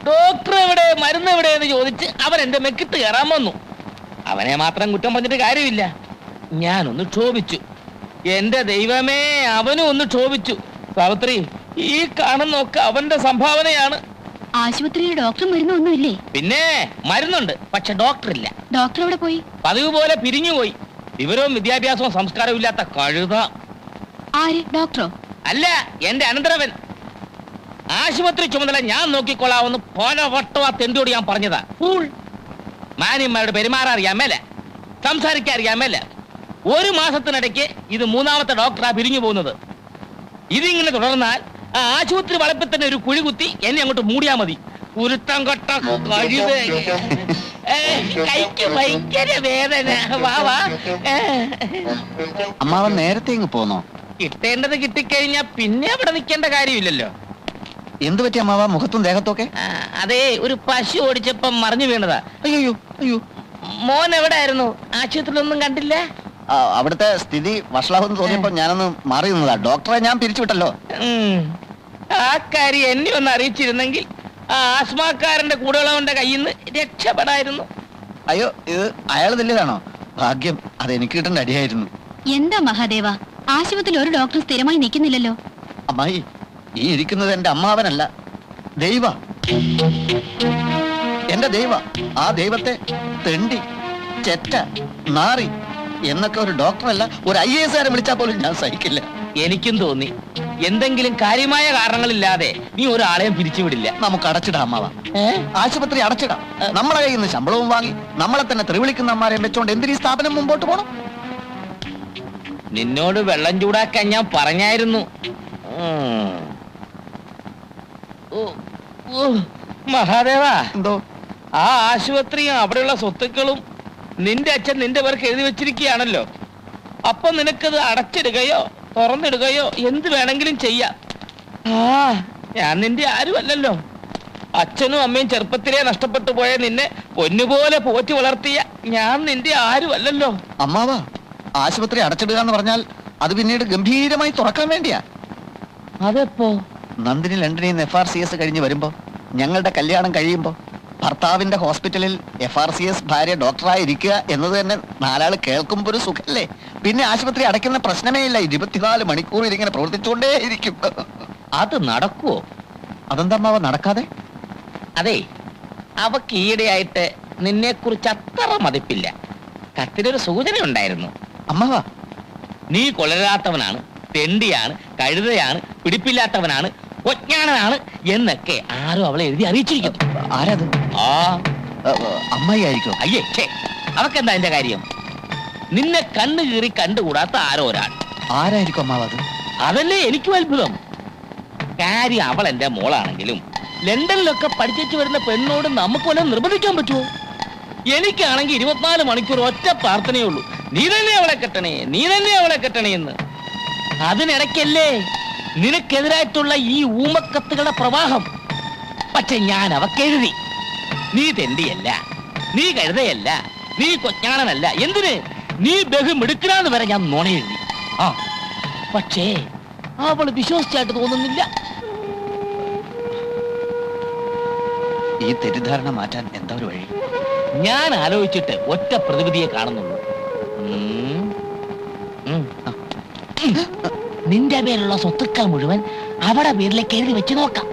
Doctor എവിടെ, മരുന്ന് എവിടെ എന്ന് ചോദിച്ച് അവൻ എന്റെ മെക്കിട്ട് കയറാൻ വന്നു. അവനെ മാത്രം കുറ്റം പറഞ്ഞിട്ട് കാര്യമില്ല. ഞാനൊന്ന് ക്ഷോഭിച്ചു. എന്റെ ദൈവമേ, അവനും ഒന്ന് ക്ഷോഭിച്ചു. സാവിത്രി, ഈ കാണുന്നൊക്കെ അവന്റെ സംഭാവനയാണ്. ആശുപത്രിയിൽ ഡോക്ടർ മരുന്നൊന്നുമില്ലേ? പിന്നെ മരുന്നുണ്ട്, പക്ഷെ ഡോക്ടർ ഇല്ല. ഡോക്ടർ എവിടെ പോയി? പതിവ് പോലെ പിരിഞ്ഞുപോയി. വിവരവും വിദ്യാഭ്യാസവും സംസ്കാരവും ഇല്ലാത്ത കഴുത. ആര്? ഡോക്ടറോ? അല്ല, എന്റെ അനന്തരവൻ. ആശുപത്രി ചുമതല ഞാൻ നോക്കിക്കൊള്ളാവുന്ന പല വട്ടവാ തെണ്ടിയോട് ഞാൻ പറഞ്ഞതാ. മാന്യന്മാരോട് പെരുമാറാൻ അറിയാൻ മേല, സംസാരിക്കാൻ അറിയാൻ മേല. ഒരു മാസത്തിനിടയ്ക്ക് ഇത് 3ാമത്തെ ഡോക്ടറാ പിരിഞ്ഞു പോകുന്നത്. ഇതിങ്ങനെ തുടർന്നാൽ ആ ആശുപത്രി വളപ്പിൽ തന്നെ ഒരു കുഴി കുത്തി എന്നെ അങ്ങോട്ട് മൂടിയാ മതി. ഉരുത്തം കൊട്ട കൈക്ക് ഭയങ്കര വേദന. വാവാ. അമ്മാവൻ നേരത്തെ ഇങ്ങ് പോന്നോ? കിട്ടേണ്ടത് കിട്ടിക്കഴിഞ്ഞാ പിന്നെ അവിടെ നിൽക്കേണ്ട കാര്യമില്ലല്ലോ. എന്ത് പറ്റി അമ്മാവ, മുഖത്തും ദേഹത്തൊക്കെ? അതെ, ഒരു പശു ഓടിച്ചപ്പം മറിഞ്ഞു വീണതാ. അയ്യോ അയ്യോ. മോൻ എവിടെ ആയിരുന്നു? ആശുപത്രിയിലൊന്നും കണ്ടില്ല? അവിടുത്തെ സ്ഥിതി വഷളാവെന്ന് തോന്നിയപ്പോ ഞാനൊന്ന് മാറി നിന്നതാ. ഡോക്ടറെ ഞാൻ പിരിച്ചുവിട്ടല്ലോ. ആ കാര്യം എന്നെ ഒന്ന് അറിയിച്ചിരുന്നെങ്കിൽ ആ ആസ്മാക്കാരന്റെ കൂടെയുള്ളവന്റെ കയ്യിൽ നിന്ന് രക്ഷപ്പെടായിരുന്നു. അയ്യോ, ഇത് അയാൾ തല്ലിയതാണോ? ഭാഗ്യം, അതെനിക്ക് കിട്ടേണ്ട അടിയായിരുന്നു. എന്താ മഹാദേവ, ആശുപത്രിയിൽ ഒരു ഡോക്ടർ സ്ഥിരമായി നിൽക്കുന്നില്ലല്ലോ. അമ്മായി, ഈ ഇരിക്കുന്നത് എന്റെ അമ്മാവനല്ല, ദൈവ. എന്റെ ദൈവ. ആ ദൈവത്തെ തെണ്ടി, ചെറ്റ, നാറി എന്നൊക്കെ ഒരു ഡോക്ടറല്ല, ഒരു IAS വിളിച്ചാൽ പോലും ഞാൻ സഹിക്കില്ല. എനിക്കും തോന്നി എന്തെങ്കിലും കാര്യമായ കാരണങ്ങളില്ലാതെ നീ ഒരാളെയും പിരിച്ചുവിടില്ല. നമുക്ക് അടച്ചിടാം അമ്മാവ. ആശുപത്രി അടച്ചിടാം. നമ്മളെ കയ്യിൽ നിന്ന് ശമ്പളവും വാങ്ങി നമ്മളെ തന്നെ തെറിവിളിക്കുന്ന അമ്മാരെയും വെച്ചോണ്ട് എന്തിനീ സ്ഥാപനം മുമ്പോട്ട് പോണം? നിന്നോട് വെള്ളം ചൂടാക്കാൻ ഞാൻ പറഞ്ഞായിരുന്നു. മഹാദേവ, എന്തോ? ആ ആശുപത്രിയും അവിടെയുള്ള സ്വത്തുക്കളും നിന്റെ അച്ഛൻ നിന്റെ പേർക്ക് എഴുതി വെച്ചിരിക്കുകയാണല്ലോ. അപ്പൊ നിനക്കത് അടച്ചിടുകയോ തുറന്നിടുകയോ എന്ത് വേണമെങ്കിലും ചെയ്യാം. ഞാൻ നിന്റെ ആരും അല്ലല്ലോ. അച്ഛനും അമ്മയും ചെറുപ്പത്തിലേ നഷ്ടപ്പെട്ടു പോയ നിന്നെ പൊന്നുപോലെ പോറ്റി വളർത്തിയ ഞാൻ നിന്റെ ആരും അല്ലല്ലോ. അമ്മാവ, ആശുപത്രി അടച്ചിടുക എന്ന് പറഞ്ഞാൽ അത് പിന്നീട് ഗംഭീരമായി തുറക്കാൻ വേണ്ടിയാ. അതെപ്പോ? നന്ദിനി ലണ്ടനിൽ നിന്ന് FRCS കഴിഞ്ഞ് വരുമ്പോ, ഞങ്ങളുടെ കല്യാണം കഴിയുമ്പോ, ഭർത്താവിന്റെ ഹോസ്പിറ്റലിൽ FRCS ഭാര്യ ഡോക്ടറായിരിക്കുക എന്നത് തന്നെ നാലാള് കേൾക്കുമ്പോ ഒരു സുഖല്ലേ? പിന്നെ ആശുപത്രി അടയ്ക്കുന്ന പ്രശ്നമേ ഇല്ല. 24 മണിക്കൂർ ഇതിങ്ങനെ പ്രവർത്തിച്ചുകൊണ്ടേ ഇരിക്കും. അത് നടക്കുവോ? അതെന്താ അമ്മാവ നടക്കാതെ? അതെ, അവക്ക് ഈയിടെയായിട്ട് നിന്നെ കുറിച്ച് അത്ര മതിപ്പില്ല. കത്തിനൊരു സൂചന ഉണ്ടായിരുന്നു. അമ്മാവ, നീ കൊളരാത്തവനാണ്, തെണ്ടിയാണ്, കഴുതയാണ്, പിടിപ്പില്ലാത്തവനാണ്, ഒജ്ഞാനനാണ് എന്നൊക്കെ ആരോ അവളെ എഴുതി അറിയിച്ചിരിക്കുന്നു. ആരത്? അമ്മായി ആയിരിക്കും. അയ്യേ, അവക്കെന്താ എന്റെ കാര്യം? നിന്നെ കണ്ണു കീറി കണ്ടുകൂടാത്ത ആരോ ഒരാൾ. ആരായിരിക്കും അമ്മാവ അത്? അതല്ലേ എനിക്കും അത്ഭുതം. കാര്യം അവൾ എന്റെ മോളാണെങ്കിലും ലണ്ടനിലൊക്കെ പഠിച്ചു വരുന്ന പെണ്ണോട് നമുക്ക് വല്ലതും നിർബന്ധിക്കാൻ പറ്റുമോ? എനിക്കാണെങ്കിൽ 24 മണിക്കൂർ ഒറ്റ പ്രാർത്ഥനയേ ഉള്ളൂ, നീ തന്നെ അവളെ കെട്ടണേ, നീ തന്നെ അവളെ കെട്ടണേ എന്ന്. അതിനിടയ്ക്കല്ലേ നിനക്കെതിരായിട്ടുള്ള ഈ ഊമക്കത്തുകളുടെ പ്രവാഹം. പക്ഷെ ഞാൻ അവക്കെഴുതി, നീ തെണ്ടിയല്ല, നീ കഴുതയല്ല, നീ കൊഞ്ഞാണനല്ല, എന്തിന് നീ ബഹുമിടുക്കലാന്ന് വരെ ഞാൻ നുണ എഴുതി. പക്ഷേ അവള് വിശ്വസിച്ചായിട്ട് തോന്നുന്നില്ല. ഈ തെറ്റിദ്ധാരണ മാറ്റാൻ എന്താ ഒരു വഴി? ഞാൻ ആലോചിച്ചിട്ട് ഒറ്റ പ്രതിവിധിയെ കാണുന്നുള്ളൂ. നിന്റെ പേരുള്ള സ്വത്തുക്കൾ മുഴുവൻ അവിടെ പേരിലേക്ക് എഴുതി വെച്ച് നോക്കാം.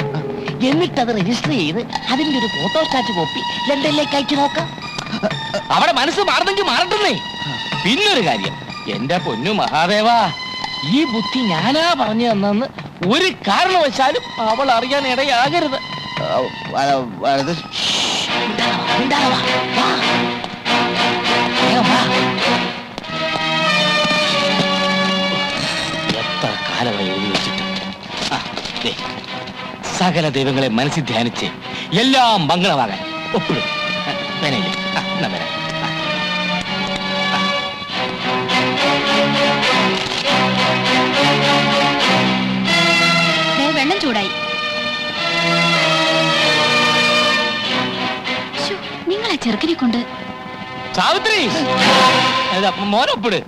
എന്നിട്ടത് രജിസ്റ്റർ ചെയ്ത് അതിന്റെ ഒരു ഫോട്ടോസ്റ്റാറ്റ് കോപ്പി ലണ്ടനിലേക്ക് അയച്ചു നോക്കാം. അവിടെ മനസ്സ് മാറുന്നെങ്കിൽ മാറട്ടെന്നേ. പിന്നൊരു കാര്യം, എന്റെ പൊന്നു മഹാദേവ, ഈ ബുദ്ധി ഞാനാ പറഞ്ഞു തന്നെന്ന് ഒരു കാരണവശാലും അവൾ അറിയാൻ ഇടയാകരുത്. എത്ര കാലമായി എഴുതി വെച്ചിട്ട്. സകല ദൈവങ്ങളെ മനസ്സിൽ ധ്യാനിച്ച് എല്ലാം മംഗളമാകാൻ ഒപ്പിടും. വേനയില്ലേ? വരാം. വെള്ളം ചൂടായി. നിങ്ങളെ ചെറുക്കനെ കൊണ്ട്. സാവിത്രി, മോനൊപ്പിട്.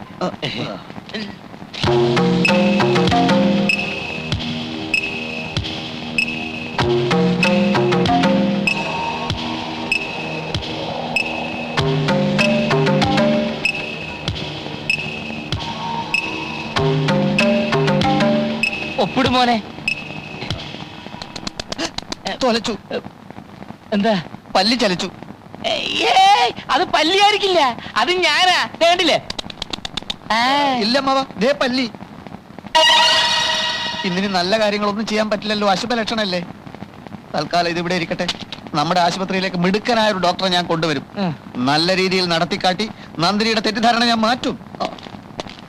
തൊലച്ചു. എന്താ? പല്ലി ചലിച്ചു. ഏയ്, അത് പല്ലിയായിരിക്കില്ല, അത് ഞാനാ. വേണ്ടില്ലേ? ഇല്ല അമ്മാവ, ദേ പല്ലി. ഇന്നിനി നല്ല കാര്യങ്ങളൊന്നും ചെയ്യാൻ പറ്റില്ലല്ലോ, അശുഭ ലക്ഷണല്ലേ. തൽക്കാലം ഇതിവിടെ ഇരിക്കട്ടെ. നമ്മുടെ ആശുപത്രിയിലേക്ക് മിടുക്കനായ ഒരു ഡോക്ടറെ ഞാൻ കൊണ്ടുവരും. നല്ല രീതിയിൽ നടത്തിക്കാട്ടി നന്ദിനിയുടെ തെറ്റിദ്ധാരണ ഞാൻ മാറ്റും.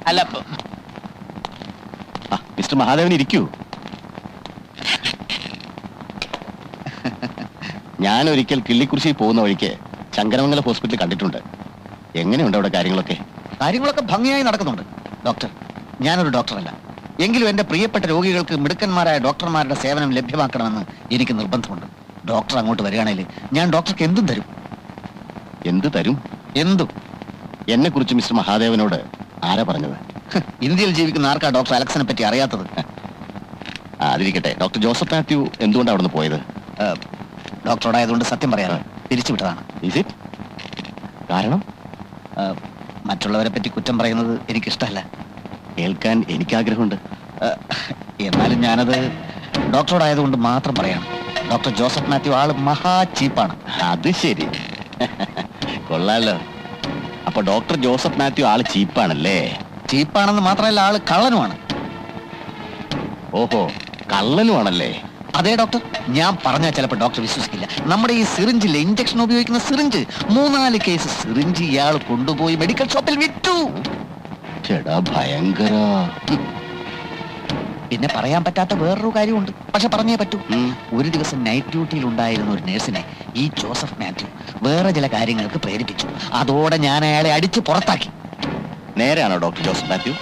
അല്ല, മിസ്റ്റർ മഹാദേവൻ ഇരിക്കൂ. ഞാൻ ഒരിക്കൽ കിള്ളിക്കുറിശി പോകുന്ന വഴിക്ക് ശങ്കരമംഗല ഹോസ്പിറ്റലിൽ കണ്ടിട്ടുണ്ട്. എങ്ങനെയുണ്ട് അവിടെ കാര്യങ്ങളൊക്കെ? കാര്യങ്ങളൊക്കെ ഭംഗിയായി നടക്കുന്നുണ്ട് ഡോക്ടർ. ഞാനൊരു ഡോക്ടറല്ല, എങ്കിലും എന്റെ പ്രിയപ്പെട്ട രോഗികൾക്ക് മിടുക്കന്മാരായ ഡോക്ടർമാരുടെ സേവനം ലഭ്യമാക്കണമെന്ന് എനിക്ക് നിർബന്ധമുണ്ട്. ഡോക്ടർ അങ്ങോട്ട് വരികയാണെങ്കിൽ ഞാൻ ഡോക്ടർക്ക് എന്തും തരും. എന്ത് തരും? എന്തും. എന്നെ കുറിച്ച് മിസ്റ്റർ മഹാദേവനോട് ആരാ പറഞ്ഞത്? ഇന്ത്യയിൽ ജീവിക്കുന്ന ആർക്കാ ഡോക്ടർ അലക്സിനെ പറ്റി അറിയാത്തത്? അതിരിക്കട്ടെ, ഡോക്ടർ ജോസഫ് മാത്യു എന്തുകൊണ്ടാണ് അവിടുന്ന് പോയത്? ഡോക്ടറോടായതുകൊണ്ട് സത്യം പറയാം, പിരിച്ചുവിട്ടതാണ്. Is it? കാരണം? മറ്റുള്ളവരെ പറ്റി കുറ്റം പറയുന്നത് എനിക്കിഷ്ടമല്ല. കേൾക്കാൻ എനിക്ക് ആഗ്രഹമുണ്ട്. എന്നാലും ഞാനത് ഡോക്ടറോടായതുകൊണ്ട് മാത്രം പറയണം. ഡോക്ടർ ജോസഫ് മാത്യു ആള് മഹാ ചീപ്പാണ്. അത് ശരി. കൊള്ളാലോ. അപ്പൊ ഡോക്ടർ ജോസഫ് മാത്യു ആള് ചീപ്പാണല്ലേ? ചീപ്പാണെന്ന് മാത്രമല്ല, ആള് കള്ളനുമാണ്. ഓഹോ, കള്ളനുമാണല്ലേ? അതെ ഡോക്ടർ, ഞാൻ പറഞ്ഞാൽ ചിലപ്പോൾ ഡോക്ടർ വിശ്വസിക്കില്ല. നമ്മുടെ ഈ സിറിഞ്ചിലെ ഇഞ്ചക്ഷൻ ഉപയോഗിക്കുന്ന സിറിഞ്ച് 3-4 കേസ് സിറിഞ്ച് ഇയാൾ കൊണ്ടുപോയി മെഡിക്കൽ ഷോപ്പിൽ വിറ്റു. ചേടാ, ഭയങ്കര. പിന്നെ പറയാൻ പറ്റാത്ത വേറൊരു കാര്യമുണ്ട്, പക്ഷെ പറഞ്ഞേ പറ്റൂ. ഒരു ദിവസം നൈറ്റ് ഡ്യൂട്ടിയിൽ ഉണ്ടായിരുന്ന ഒരു നേഴ്സിനെ ഈ ജോസഫ് മാത്യു വേറെ ചില കാര്യങ്ങൾക്ക് പ്രേരിപ്പിച്ചു. അതോടെ ഞാൻ അയാളെ അടിച്ച് പുറത്താക്കി. നേരെയാണോ ഡോക്ടർ ജോസഫ് മാത്യു?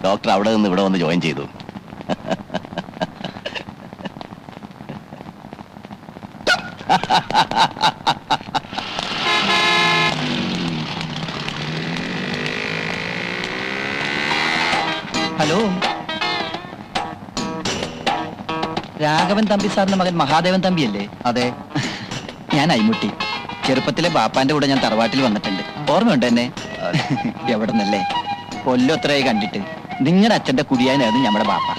ഡോക്ടർ അവിടെ നിന്ന് ഇവിടെ വന്ന് ജോയിൻ ചെയ്തു. ഹലോ, രാഘവൻ തമ്പി സാറിന്റെ മകൻ മഹാദേവൻ തമ്പിയല്ലേ? അതെ, ഞാൻ അയ്മുട്ടി. ചെറുപ്പത്തിലെ ബാപ്പാന്റെ കൂടെ ഞാൻ തറവാട്ടിൽ വന്നിട്ടുണ്ട്. ഓർമ്മയുണ്ട് എന്നെ? എവിടെ നിന്നല്ലേ? കൊല്ലത്രയായി കണ്ടിട്ട്. നിങ്ങളുടെ അച്ഛന്റെ കുടിയാനായിരുന്നു നമ്മുടെ ബാപ്പ.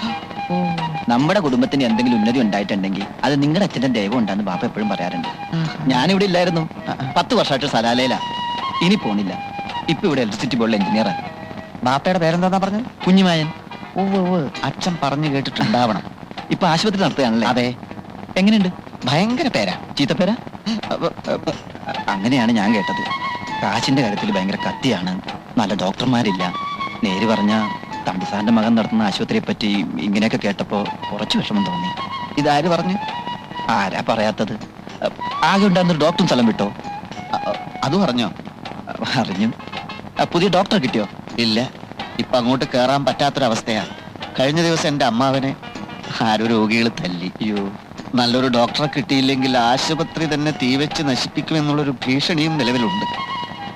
നമ്മുടെ കുടുംബത്തിന് എന്തെങ്കിലും ഉന്നതി ഉണ്ടായിട്ടുണ്ടെങ്കിൽ അത് നിങ്ങളുടെ അച്ഛന്റെ ദൈവം ഉണ്ടാന്ന് ബാപ്പ എപ്പോഴും പറയാറുണ്ട്. ഞാനിവിടെ ഇല്ലായിരുന്നു. 10 വർഷമായിട്ട് സലാലയിലാ. ഇനി പോണില്ല. ഇപ്പൊ ഇവിടെ ഇലക്ട്രിസിറ്റി ബോർഡിലെ എഞ്ചിനീയറാണ്. ബാപ്പയുടെ പേരെന്താ പറഞ്ഞത്? കുഞ്ഞുമായൻ. അച്ഛൻ പറഞ്ഞു കേട്ടിട്ടുണ്ടാവണം. ഇപ്പൊ ആശുപത്രി നടത്തുകയാണല്ലേ? അതെ. എങ്ങനെയുണ്ട്? ഭയങ്കര പേരാ. ചീത്തപ്പേരാ? അങ്ങനെയാണ് ഞാൻ കേട്ടത്. കാശിന്റെ കാര്യത്തിൽ ഭയങ്കര കത്തിയാണ്. നല്ല ഡോക്ടർമാരില്ല. നേര് പറഞ്ഞ തമ്പിസാറിന്റെ മകൻ നടത്തുന്ന ആശുപത്രിയെ പറ്റി ഇങ്ങനെയൊക്കെ കേട്ടപ്പോ കുറച്ച് വിഷമം തോന്നി. ഇതാര് പറഞ്ഞു? ആരാ പറയാത്തത്? ആകെ ഉണ്ടായിരുന്നൊരു ഡോക്ടറും സ്ഥലം വിട്ടോ? അത് പറഞ്ഞോ? അറിഞ്ഞു. പുതിയ ഡോക്ടറെ കിട്ടിയോ? ഇല്ല, ഇപ്പൊ അങ്ങോട്ട് കേറാൻ പറ്റാത്തൊരവസ്ഥയാ. കഴിഞ്ഞ ദിവസം എന്റെ അമ്മാവനെ ആരോ രോഗികൾ തല്ലി. അയ്യോ. നല്ലൊരു ഡോക്ടറെ കിട്ടിയില്ലെങ്കിൽ ആശുപത്രി തന്നെ തീവെച്ച് നശിപ്പിക്കുമെന്നുള്ളൊരു ഭീഷണിയും നിലവിലുണ്ട്.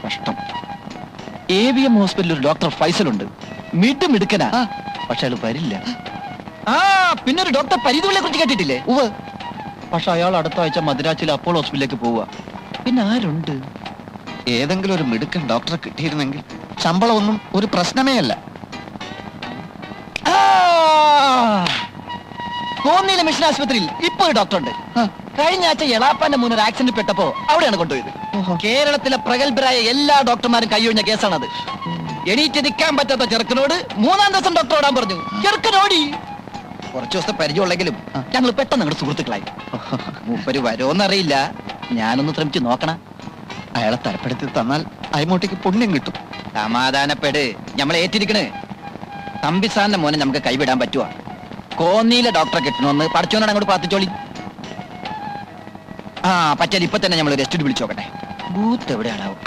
കഷ്ടം. AVM ഹോസ്പിറ്റലിൽ ഒരു ഡോക്ടർ ഫൈസലുണ്ട്. മിടുക്കനാ. പക്ഷെ അയാൾ വരില്ല. പിന്നെ ഒരു ഡോക്ടർ പരിധികളെ കുറിച്ച് കേട്ടിട്ടില്ലേ? പക്ഷെ അയാൾ അടുത്ത ആഴ്ച മദ്രാസിലെ അപ്പോളോ ഹോസ്പിറ്റലിലേക്ക് പോവുക. പിന്നെ ആരുണ്ട്? ഏതെങ്കിലും ഒരു മിടുക്കൻ ഡോക്ടറെ കിട്ടിയിരുന്നെങ്കിൽ ശമ്പളമൊന്നും ഒരു പ്രശ്നമേ അല്ല. കോന്നിയിലെ മിഷൻ ആശുപത്രിയിൽ ഇപ്പൊ ഒരു ഡോക്ടർ ഉണ്ട്. കഴിഞ്ഞ ആഴ്ച എളാപ്പാന്റെ മുന്നിൽ ഒരു ആക്സിഡന്റ് പെട്ടപ്പോ അവിടെയാണ് കൊണ്ടുപോയത്. കേരളത്തിലെ പ്രഗത്ഭരായ എല്ലാ ഡോക്ടർമാരും കൈയൊഴിഞ്ഞ കേസാണത്. എണീറ്റ് നിൽക്കാൻ പറ്റാത്ത ചെറുക്കനോട് 3-ാം ദിവസം ഡോക്ടർ ഓടാൻ പറഞ്ഞു. ചെറുക്കനോടി. കുറച്ചു ദിവസത്തെ പരിചയമുള്ളെങ്കിലും ഞങ്ങൾ പെട്ടെന്ന് ഞങ്ങളുടെ സുഹൃത്തുക്കളായി. മൂപ്പര് വരുമോന്നറിയില്ല. ഞാനൊന്ന് ശ്രമിച്ചു നോക്കണം. അയാളെ തരപ്പെടുത്തി തന്നാൽ അയ്മൂട്ടിക്ക് പുണ്യം കിട്ടും. സമാധാനപ്പെട്, നമ്മൾ ഏറ്റിരിക്കണ്. തമ്പിസാറിന്റെ മോനെ നമുക്ക് കൈവിടാൻ പറ്റുവാ. കോന്നിയിലെ ഡോക്ടറെ കിട്ടണമെന്ന് പഠിച്ചോനാണ് അങ്ങോട്ട് പ്രാർത്ഥിച്ചോളി. പറ്റാൽ ഇപ്പൊ തന്നെ നമ്മൾ റെസ്റ്റ് വിളിച്ചു നോക്കട്ടെ. ബൂത്ത് എവിടെയാണാവും?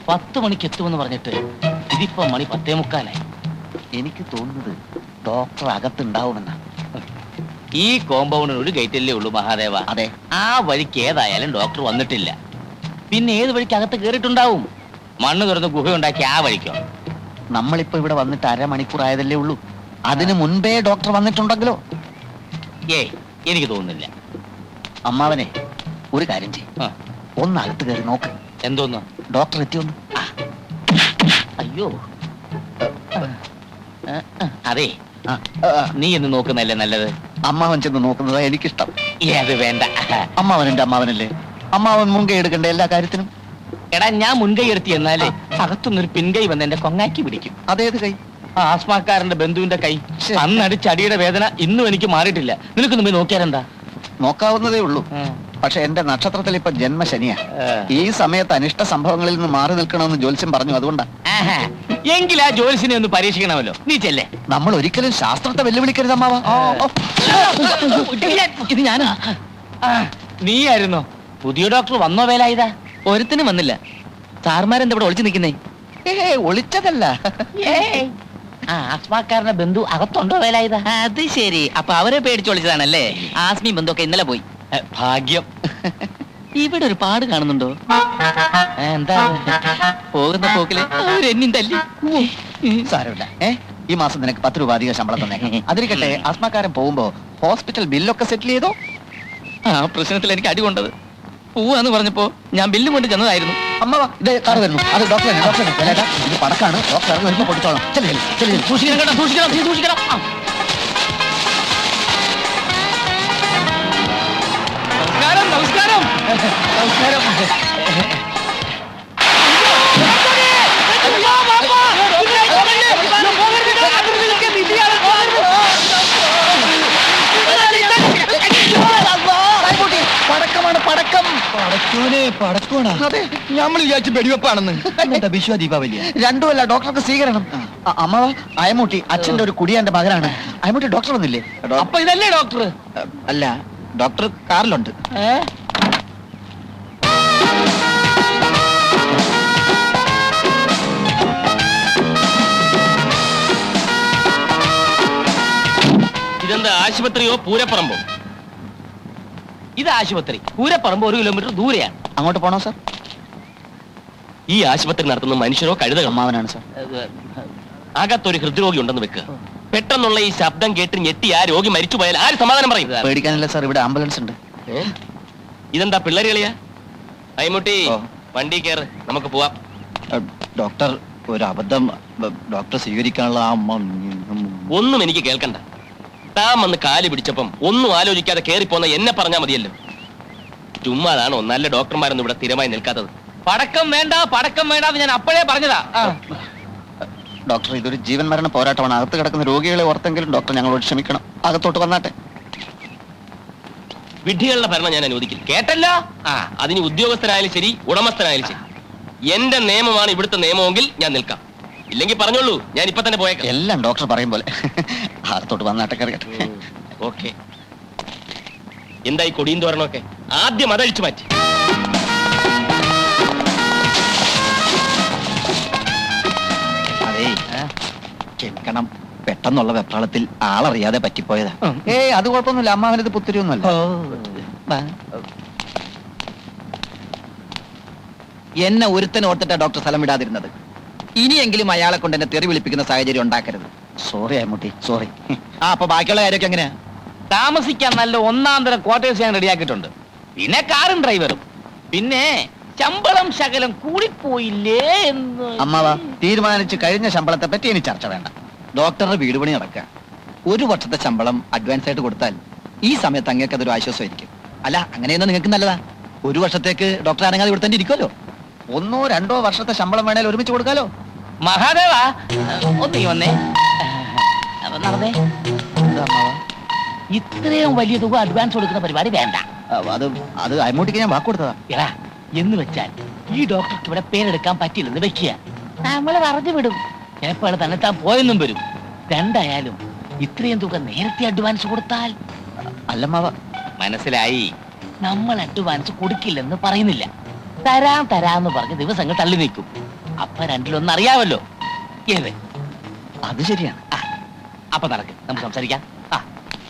പത്ത് മണിക്ക് എത്തുമെന്ന് പറഞ്ഞിട്ട് ഇതിപ്പോ മണി 10:45. എനിക്ക് തോന്നുന്നത് ഡോക്ടർ അകത്തുണ്ടാവുമെന്നാ. ഈ കോമ്പൗണ്ടിന് ഒരു ഗേറ്റല്ലേ ഉള്ളൂ മഹാദേവ. അതെ. ആ വഴിക്ക് ഏതായാലും ഡോക്ടർ വന്നിട്ടില്ല. പിന്നെ ഏത് വഴിക്ക് അകത്ത് കേറിയിട്ടുണ്ടാവും? മണ്ണ് തുറന്ന് ഗുഹയുണ്ടാക്കി ആ വഴിക്കോ? നമ്മളിപ്പോ ഇവിടെ വന്നിട്ട് 1/2 മണിക്കൂർ ആയതല്ലേ ഉള്ളൂ. അതിനു മുൻപേ ഡോക്ടർ വന്നിട്ടുണ്ടെങ്കിലോ? ഏയ്, എനിക്ക് തോന്നുന്നില്ല. അമ്മാവനെ, ഒരു കാര്യം ചെയ്യും, ആ, ഒന്ന് അകത്ത് കയറി നോക്ക്. എന്തോന്ന്? ഡോക്ടർ എത്തിയൊന്ന്. അയ്യോ. അതെ, ആ, ആ, ആ. നീ എന്ന് നോക്കുന്നല്ലേ നല്ലത്. അമ്മാവൻ ചെന്ന് നോക്കുന്നതാ എനിക്കിഷ്ടം. അത് വേണ്ട. അമ്മാവൻ എന്റെ അമ്മാവനല്ലേ, അമ്മാവൻ മുൻകൈ എടുക്കണ്ട എല്ലാ കാര്യത്തിനും. എടാ, ഞാൻ മുൻകൈ എടുത്തി എന്നാലേ അകത്തുനിന്നൊരു പിൻകൈ വന്ന് എന്റെ കൊങ്ങാക്കി പിടിക്കും. അതേത് കൈ? ആ ആസ്മാക്കാരന്റെ ബന്ധുവിന്റെ കൈ. ശ്ശെ. അന്നടിച്ചടിയുടെ വേദന ഇന്നും എനിക്ക് മാറിയിട്ടില്ല. നിനക്ക് മുമ്പ് നോക്കിയാലെന്താ? നോക്കാവുന്നതേ ഉള്ളൂ. പക്ഷെ എന്റെ നക്ഷത്രത്തിൽ ഇപ്പൊ ജന്മശനിയാ. ഈ സമയത്ത് അനിഷ്ട സംഭവങ്ങളിൽ നിന്ന് മാറി നിൽക്കണമെന്ന് ജ്യോത്സ്യം പറഞ്ഞു. അതുകൊണ്ടാ. എങ്കിൽ ആ ജോലിസിനെ ഒന്ന് പരീക്ഷിക്കണമല്ലോ. നീ ചെല്ലേ. നമ്മൾ ഒരിക്കലും ശാസ്ത്രത്തെ വെല്ലുവിളിക്കരുത് അമ്മാവ. ഇത് ഞാനാ. നീയായിരുന്നോ? പുതിയ ഡോക്ടർ വന്നോ വേലായുധ? ഒരുത്തിനും വന്നില്ല. സാർമാരെന്താ ഇവിടെ ഒളിച്ചു നിൽക്കുന്നേ? ഒളിച്ചതല്ല. ആ ആസ്മാക്കാരന്റെ ബന്ധു അകത്തുണ്ടോ വേലായുധ? അത് ശരി. അപ്പൊ അവരെ പേടിച്ച് ഒളിച്ചതാണല്ലേ? ആസ്മി ബന്ധുവൊക്കെ ഇന്നലെ പോയി. ഭാഗ്യം. ഇവിടെ ഒരു പാട് കാണുന്നുണ്ടോ? എന്താ? പോകുന്ന പോക്കില് അവരെന്നും തല്ലി. സാരമില്ല. ഈ മാസം നിനക്ക് 10 രൂപ അധികം ശമ്പളം തന്നേക്കാം. അതിരിക്കട്ടെ, ആസ്മാക്കാരൻ പോകുമ്പോ ഹോസ്പിറ്റൽ ബില്ലൊക്കെ സെറ്റിൽ ചെയ്തോ? ആ പ്രശ്നത്തിൽ എനിക്ക് അടി കൊണ്ടത്. പോവാന്ന് പറഞ്ഞപ്പോ ഞാൻ ബില്ലും കൊണ്ട് ചെന്നതായിരുന്നു. അമ്മാവ, ഇത് കാറ് വരുന്നു. അത് ഡോക്ടറാണ്. ഇത് പടക്കാണ്. ഡോക്ടർ ഇറങ്ങി വരുമ്പോ കൊടുത്തോളാം. സൂക്ഷിക്കണം കേട്ടോ, സൂക്ഷിക്കണം, നീ സൂക്ഷിക്കണം. നമസ്കാരം, നമസ്കാരം, നമസ്കാരം. പടക്കമാണ്, പടക്കം. പടക്കോണാ? അതെ, നമ്മൾ വിചാരിച്ചു വെടിവെപ്പാണെന്ന്. വിശ്വ ദീപാവലിയ രണ്ടുമല്ല, ഡോക്ടർക്ക് സ്വീകരണം. അമ്മാവ, അയമൂട്ടി അച്ഛന്റെ ഒരു കുടിയാന്റെ മകനാണ്. അയമൂട്ടി ഡോക്ടർ ഒന്നില്ലേ? അപ്പൊ ഇതല്ലേ ഡോക്ടർ? അല്ല, ഡോക്ടർ കാറിലുണ്ട്. ഇതെന്താ, ആശുപത്രിയോ പൂരപ്പറമ്പോ? ഇത് ആശുപത്രി. പൂരപ്പറമ്പ് 1 കിലോമീറ്റർ ദൂരെയാണ്. അങ്ങോട്ട് പോണോ സാർ? ഈ ആശുപത്രി നടത്തുന്ന മനുഷ്യരോ കഴുതകളോ? അമ്മാവനാണ് സാർ. അകത്തൊരു ഹൃദ്രോഗി ഉണ്ടെന്ന് വെക്കുക. പെട്ടെന്നുള്ള ഈ ശബ്ദം കേട്ട് ഞെട്ടി ആ രോഗി മരിച്ചു പോയാൽ ആര് സമാധാനം പറയും? പേടിക്കാനില്ല സാർ, ഇവിടെ ആംബുലൻസ് ഉണ്ട്. ഇതെന്താ പിള്ളേര് കളിയാ? അയ്മുട്ടി, ഓ. വണ്ടി കയറ്, നമുക്ക് പോവാം. ഡോക്ടർ, ഒരു അബദ്ധം. ഡോക്ടർ സ്വീകരിക്കാനുള്ള ആ ഒന്നും എനിക്ക് കേൾക്കണ്ട. താൻ വന്ന് കാല് പിടിച്ചപ്പം ഒന്നും ആലോചിക്കാതെ കേറിപ്പോന്ന എന്നെ പറഞ്ഞാൽ മതിയല്ലോ. ചുമ്മാതാണോ നല്ല ഡോക്ടർമാരൊന്നും ഇവിടെ സ്ഥിരമായി നിൽക്കാത്തത്? പടക്കം വേണ്ട, പടക്കം വേണ്ട, ഞാൻ അപ്പോഴേ പറഞ്ഞതാ. ഡോക്ടർ, ഇതൊരു ജീവൻ മരണ പോരാട്ടമാണ്. അകത്ത് കിടക്കുന്ന രോഗികളെ ഓർത്തെങ്കിലും ഡോക്ടർ ഞങ്ങളോട് ക്ഷമിക്കണം. അകത്തോട്ട് വന്നാട്ടെ. വിഡ്ഢികളുടെ ഭരണം ഞാൻ അനുവദിക്കില്ല. കേട്ടല്ലോ? അതിന് ഉദ്യോഗസ്ഥനായാലും ശരി, ഉടമസ്ഥനായാലും ശരി. എന്റെ നിയമമാണ് ഇവിടുത്തെ നിയമമെങ്കിൽ ഞാൻ നിൽക്കാം. ഇല്ലെങ്കിൽ പറഞ്ഞോളൂ, ഞാൻ ഇപ്പൊ തന്നെ പോയേക്കാം. എല്ലാം ഡോക്ടർ പറയും പോലെ. അകത്തോട്ട് വന്നാട്ടെ, കറിയട്ടെ. ഓക്കെ. എന്തായി കൊടിയും തോരണമൊക്കെ? ആദ്യം അതഴിച്ചു മാറ്റി. അതേ, ക്ഷമിക്കണം. പെട്ടെന്നുള്ള വെപ്രാളത്തിൽ ആളറിയാതെ പറ്റിപ്പോയതാ. അത് കുഴപ്പമൊന്നുമില്ല. അമ്മാവനത് പുത്തിരിയൊന്നുമല്ല. എന്നെ ഒരുത്തനെ ഓർത്തിട്ടാ ഡോക്ടർ സ്ഥലം വിടാതിരുന്നത്. ഇനിയെങ്കിലും അയാളെ കൊണ്ട് എന്നെ തെറി വിളിപ്പിക്കുന്ന സാഹചര്യം ഉണ്ടാക്കരുത്. Sorry Ammutty, sorry. അപ്പൊ ബാക്കിയുള്ള കാര്യമൊക്കെ എങ്ങനെയാ? താമസിക്കാൻ നല്ല 1-ാം തരം ക്വാർട്ടേഴ്സ് ഞാൻ റെഡിയാക്കിയിട്ടുണ്ട്. പിന്നെ കാറും ഡ്രൈവറും. പിന്നെ ശമ്പളം ശകലം കൂടിപ്പോയില്ലേ എന്ന്. അമ്മാവ, തീരുമാനിച്ച് കഴിഞ്ഞ ശമ്പളത്തെ പറ്റി ഇനി ചർച്ച വേണ്ട. ഡോക്ടറുടെ വീട് പണി നടക്കുക. 1 വർഷത്തെ ശമ്പളം അഡ്വാൻസ് ആയിട്ട് കൊടുത്താൽ ഈ സമയത്ത് അങ്ങേക്ക് അതൊരു ആശ്വാസമായിരിക്കും. അല്ല, അങ്ങനെയൊന്നും നിങ്ങൾക്ക് നല്ലതാ. 1 വർഷത്തേക്ക് ഡോക്ടർ അനങ്ങാതെ ഇവിടെ തന്നെ ഇരിക്കുമല്ലോ. 1 or 2 വർഷത്തെ ശമ്പളം വേണേൽ ഒരുമിച്ച് കൊടുക്കാലോ. മഹാദേവ, ഒന്നീ വന്നേ. നടന്നേ. ഇത്രയും വലിയ തുക അഡ്വാൻസ് കൊടുക്കുന്ന പരിപാടി വേണ്ട. അത് അമ്മൂട്ടിക്ക് ഞാൻ വാക്ക് കൊടുത്തതാ. എടാ, എന്ന് വെച്ചാൽ ഈ ഡോക്ടർക്ക് ഇവിടെ പേരെടുക്കാൻ പറ്റില്ലെന്ന് വെക്കുക. നമ്മള് പറഞ്ഞു വിടും. ചിലപ്പോൾ തന്നെ താൻ പോയെന്നും വരും. രണ്ടായാലും ഇത്രയും തുക നേരത്തെ അഡ്വാൻസ് കൊടുത്താൽ. അല്ലമ്മാവ, മനസ്സിലായി. നമ്മൾ അഡ്വാൻസ് കൊടുക്കില്ലെന്ന് പറയുന്നില്ല. തരാന്ന് പറഞ്ഞ് ദിവസങ്ങൾ തള്ളി നീക്കും. അപ്പൊ രണ്ടിലൊന്നും അറിയാമല്ലോ. ഏത്? അത് ശരിയാണ്. അപ്പൊ നടക്ക്, നമുക്ക് സംസാരിക്കാം.